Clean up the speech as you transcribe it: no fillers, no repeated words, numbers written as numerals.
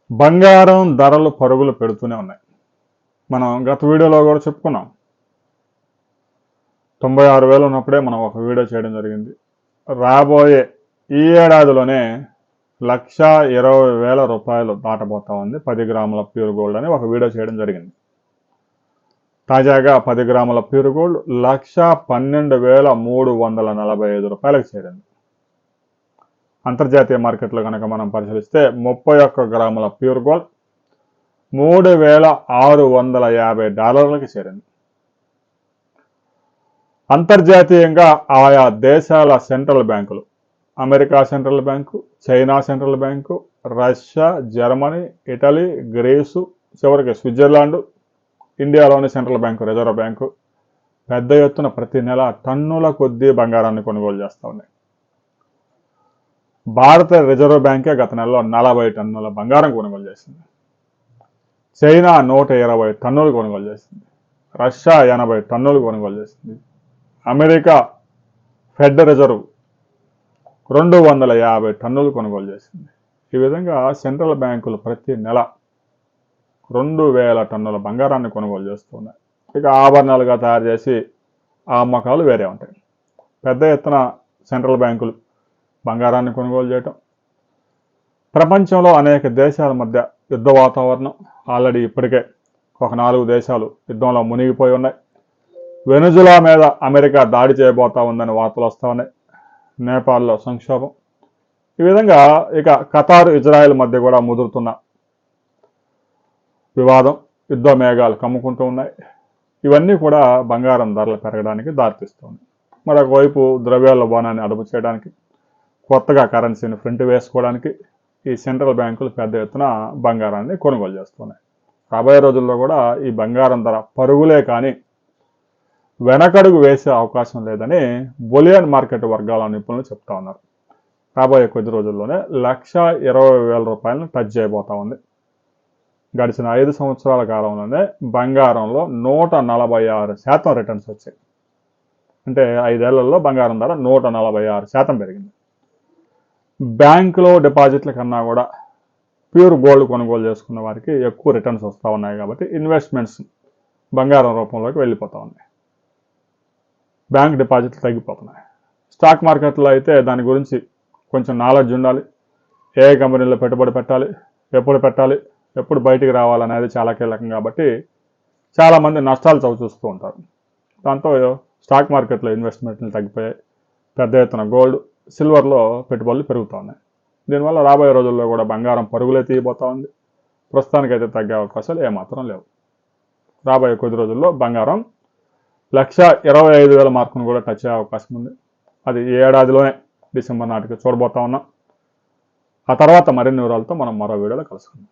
బంగారం ధరలు పరుగులు పెడుతూనే ఉన్నాయి. మనం గత వీడియోలో కూడా చెప్పుకున్నాం. 96,000 ఉన్నప్పుడే మనం ఒక వీడియో చేయడం జరిగింది. రాబోయే ఈ ఏడాదిలోనే 1,20,000 దాటబోతా ఉంది 10 గ్రాముల ప్యూర్ గోల్డ్ అని ఒక వీడియో చేయడం జరిగింది. తాజాగా 10 గ్రాముల ప్యూర్ గోల్డ్ 1,12,345 చేరింది. అంతర్జాతీయ మార్కెట్లో కనుక మనం పరిశీలిస్తే 31 గ్రాముల ప్యూర్ గోల్డ్ $3,650 చేరింది. అంతర్జాతీయంగా ఆయా దేశాల సెంట్రల్ బ్యాంకులు, America central bank, China central bank, Russia, Germany, Italy, Greece, చివరికి స్విట్జర్లాండ్, ఇండియాలోని సెంట్రల్ బ్యాంకు రిజర్వ్ బ్యాంకు పెద్ద ఎత్తున ప్రతి నెల టన్నుల కొద్దీ బంగారాన్ని కొనుగోలు చేస్తూ ఉన్నాయి. భారత రిజర్వ్ బ్యాంకే గత నెలలో 40 టన్నుల బంగారం కొనుగోలు చేసింది. చైనా 120 టన్నులు కొనుగోలు చేసింది. రష్యా 80 టన్నులు కొనుగోలు చేసింది. అమెరికా ఫెడ్ రిజర్వ్ 250 టన్నులు కొనుగోలు చేసింది. ఈ విధంగా సెంట్రల్ బ్యాంకులు ప్రతి నెల 2,000 టన్నుల బంగారాన్ని కొనుగోలు చేస్తున్నాయి. ఇక ఆభరణాలుగా తయారు చేసి ఆ అమ్మకాలు వేరే ఉంటాయి. పెద్ద ఎత్తున సెంట్రల్ బ్యాంకులు బంగారాన్ని కొనుగోలు చేయటం, ప్రపంచంలో అనేక దేశాల మధ్య యుద్ధ వాతావరణం ఆల్రెడీ ఇప్పటికే ఒక 4 దేశాలు యుద్ధంలో మునిగిపోయి ఉన్నాయి. వెనుజులా మీద అమెరికా దాడి చేయబోతా ఉందని వార్తలు వస్తూ ఉన్నాయి. నేపాల్లో సంక్షోభం. ఈ విధంగా ఇక ఖతార్, ఇజ్రాయెల్ మధ్య కూడా ముదురుతున్న వివాదం, యుద్ధ మేఘాలు కమ్ముకుంటూ ఉన్నాయి. ఇవన్నీ కూడా బంగారం ధరలు పెరగడానికి దారితీస్తుంది. మరొకవైపు ద్రవ్యాల బాణాన్ని అదుపు చేయడానికి, కొత్తగా కరెన్సీని ప్రింట్ వేసుకోవడానికి ఈ సెంట్రల్ బ్యాంకులు పెద్ద ఎత్తున బంగారాన్ని కొనుగోలు చేస్తున్నాయి. రాబోయే రోజుల్లో కూడా ఈ బంగారం ధర పరుగులే కానీ వెనకడుగు వేసే అవకాశం లేదని బులియన్ మార్కెట్ వర్గాల నిపుణులు చెప్తా ఉన్నారు. రాబోయే కొద్ది రోజుల్లోనే 1,20,000 టచ్ చేయబోతా ఉంది. గడిచిన 5 సంవత్సరాల కాలంలోనే బంగారంలో 146% రిటర్న్స్ వచ్చాయి. అంటే 5 ఏళ్లలో బంగారం ధర 146% పెరిగింది. బ్యాంకులో డిపాజిట్ల కన్నా కూడా ప్యూర్ గోల్డ్ కొనుగోలు చేసుకున్న వారికి ఎక్కువ రిటర్న్స్ వస్తూ ఉన్నాయి. కాబట్టి ఇన్వెస్ట్మెంట్స్ బంగారం రూపంలోకి వెళ్ళిపోతూ ఉన్నాయి. బ్యాంక్ డిపాజిట్లు తగ్గిపోతున్నాయి. స్టాక్ మార్కెట్లో అయితే దాని గురించి కొంచెం నాలెడ్జ్ ఉండాలి. ఏ కంపెనీలో పెట్టుబడి పెట్టాలి, ఎప్పుడు బయటికి రావాలనేది చాలా కీలకం. కాబట్టి చాలామంది నష్టాలు చవిచూస్తూ ఉంటారు. దాంతో స్టాక్ మార్కెట్లో ఇన్వెస్ట్మెంట్లు తగ్గిపోయాయి. పెద్ద ఎత్తున గోల్డ్, సిల్వర్లో పెట్టుబడులు పెరుగుతూ ఉన్నాయి. దీనివల్ల రాబోయే రోజుల్లో కూడా బంగారం పరుగులే తీయబోతూ ఉంది. ప్రస్తుతానికైతే తగ్గే అవకాశాలు ఏమాత్రం లేవు. రాబోయే కొద్ది రోజుల్లో బంగారం 1,25,000 మార్కును కూడా టచ్ అయ్యే అవకాశం ఉంది. అది ఈ ఏడాదిలోనే డిసెంబర్ నాటికి చూడబోతా ఉన్నాం. ఆ తర్వాత మరిన్ని వివరాలతో మనం మరో వీడియోలో కలుసుకుందాం.